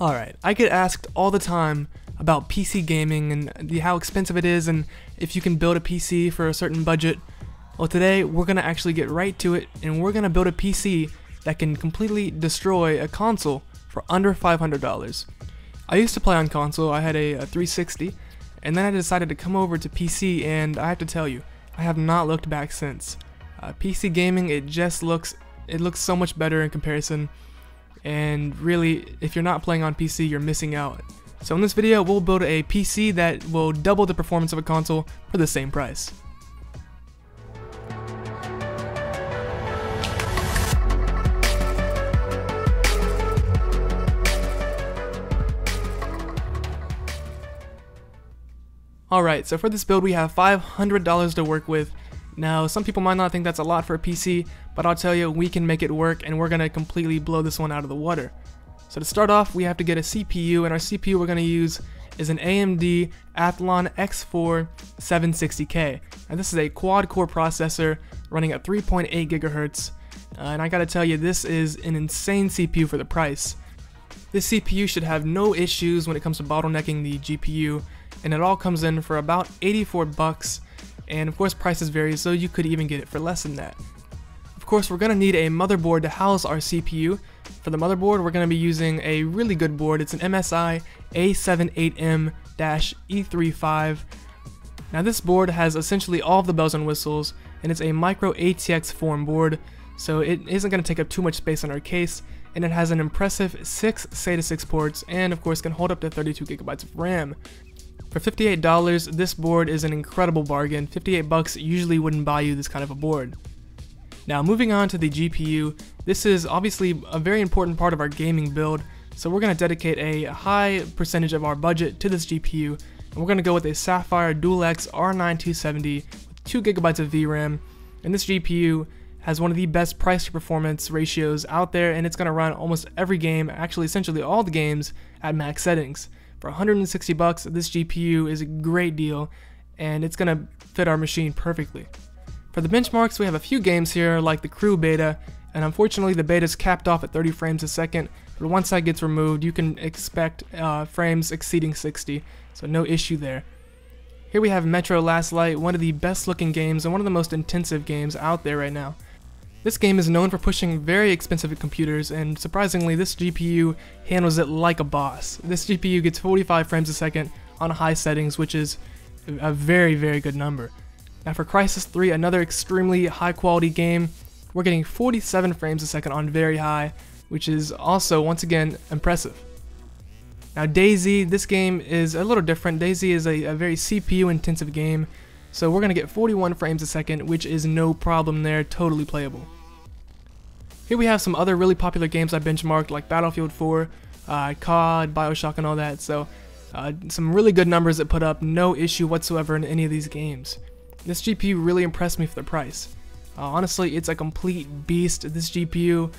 Alright, I get asked all the time about PC gaming and how expensive it is and if you can build a PC for a certain budget. Well, today we're going to actually get right to it, and we're going to build a PC that can completely destroy a console for under $500. I used to play on console. I had a 360, and then I decided to come over to PC, and I have to tell you, I have not looked back since. PC gaming, it looks so much better in comparison, and really, if you're not playing on PC, you're missing out. So in this video, we'll build a PC that will double the performance of a console for the same price. Alright, so for this build we have $500 to work with. Now, some people might not think that's a lot for a PC, but I'll tell you, we can make it work, and we're going to completely blow this one out of the water. So to start off, we have to get a CPU, and our CPU we're going to use is an AMD Athlon X4 760K. Now this is a quad-core processor running at 3.8 GHz, and I gotta tell you, this is an insane CPU for the price. This CPU should have no issues when it comes to bottlenecking the GPU, and it all comes in for about 84 bucks. And of course prices vary, so you could even get it for less than that. Of course, we're going to need a motherboard to house our CPU. For the motherboard, we're going to be using a really good board. It's an MSI A78M-E35. Now this board has essentially all of the bells and whistles, and it's a micro ATX form board, so it isn't going to take up too much space on our case, and it has an impressive 6 SATA 6 ports, and of course can hold up to 32 GB of RAM. For $58, this board is an incredible bargain. 58 bucks usually wouldn't buy you this kind of a board. Now moving on to the GPU, this is obviously a very important part of our gaming build, so we're going to dedicate a high percentage of our budget to this GPU, and we're going to go with a Sapphire Dual-X R9 270 with 2 GB of VRAM, and this GPU has one of the best price to performance ratios out there, and it's going to run almost every game, actually essentially all the games, at max settings. For 160 bucks, this GPU is a great deal, and it's going to fit our machine perfectly. For the benchmarks, we have a few games here like the Crew beta, and unfortunately the beta is capped off at 30 frames a second, but once that gets removed you can expect frames exceeding 60, so no issue there. Here we have Metro Last Light, one of the best looking games and one of the most intensive games out there right now. This game is known for pushing very expensive computers, and surprisingly this GPU handles it like a boss. This GPU gets 45 frames a second on high settings, which is a very, very good number. Now for Crysis 3, another extremely high quality game, we're getting 47 frames a second on very high, which is also, once again, impressive. Now DayZ, this game is a little different. DayZ is a very CPU intensive game, so we're going to get 41 frames a second, which is no problem there, totally playable. Here we have some other really popular games I benchmarked, like Battlefield 4, COD, Bioshock, and all that, so some really good numbers that put up, no issue whatsoever in any of these games. This GPU really impressed me for the price. Honestly, it's a complete beast. This GPU,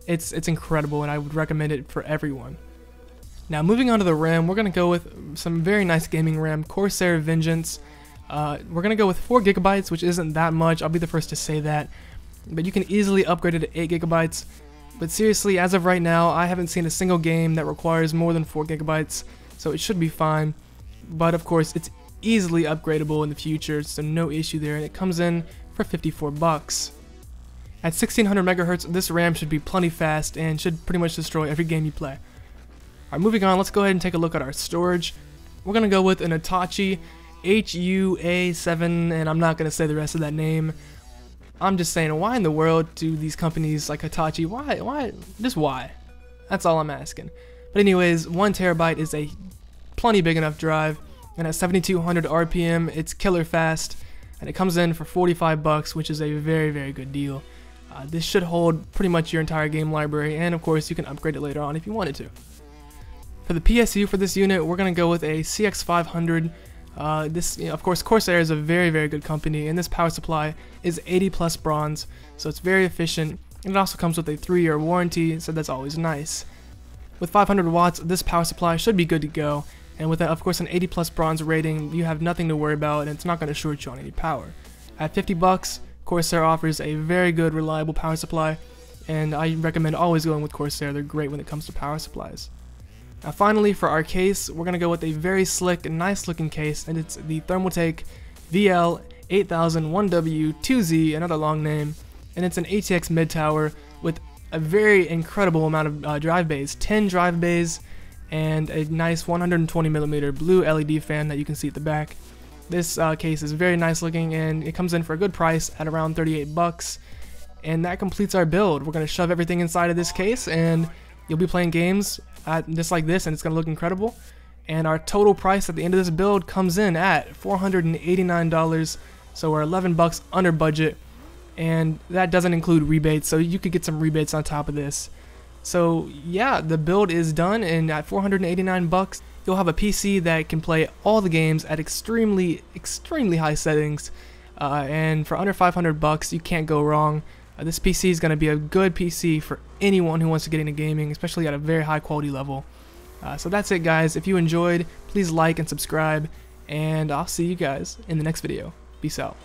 it's incredible, and I would recommend it for everyone. Now moving on to the RAM, we're going to go with some very nice gaming RAM, Corsair Vengeance. We're going to go with 4 GB, which isn't that much, I'll be the first to say that. But you can easily upgrade it to 8 GB. But seriously, as of right now, I haven't seen a single game that requires more than 4 GB, so it should be fine. But of course, it's easily upgradable in the future, so no issue there, and it comes in for 54 bucks. At 1600 MHz, this RAM should be plenty fast and should pretty much destroy every game you play. Alright, moving on, let's go ahead and take a look at our storage. We're going to go with an Hitachi HUA7, and I'm not going to say the rest of that name. I'm just saying, why in the world do these companies like Hitachi, why, just why? That's all I'm asking. But anyways, 1 TB is a plenty big enough drive, and at 7200 RPM, it's killer fast, and it comes in for 45 bucks, which is a very, very good deal. This should hold pretty much your entire game library, and of course you can upgrade it later on if you wanted to. For the PSU for this unit, we're going to go with a CX500. Of course, Corsair is a very, very good company, and this power supply is 80 plus bronze, so it's very efficient, and it also comes with a 3-year warranty, so that's always nice. With 500 watts, this power supply should be good to go, and with, of course, an 80 plus bronze rating, you have nothing to worry about, and it's not going to short you on any power. At 50 bucks, Corsair offers a very good, reliable power supply, and I recommend always going with Corsair. They're great when it comes to power supplies. Now finally, for our case, we're going to go with a very slick and nice looking case, and it's the Thermaltake VL8001W2Z, another long name, and it's an ATX mid tower with a very incredible amount of drive bays, 10 drive bays, and a nice 120mm blue LED fan that you can see at the back. This case is very nice looking, and it comes in for a good price at around 38 bucks. And that completes our build. We're going to shove everything inside of this case, and you'll be playing games just like this, and it's going to look incredible. And our total price at the end of this build comes in at $489, so we're 11 bucks under budget, and that doesn't include rebates, so you could get some rebates on top of this. So yeah, the build is done, and at 489 bucks, you'll have a PC that can play all the games at extremely high settings, and for under 500 bucks, you can't go wrong. This PC is going to be a good PC for anyone who wants to get into gaming, especially at a very high quality level. So that's it, guys. If you enjoyed, please like and subscribe, and I'll see you guys in the next video. Peace out.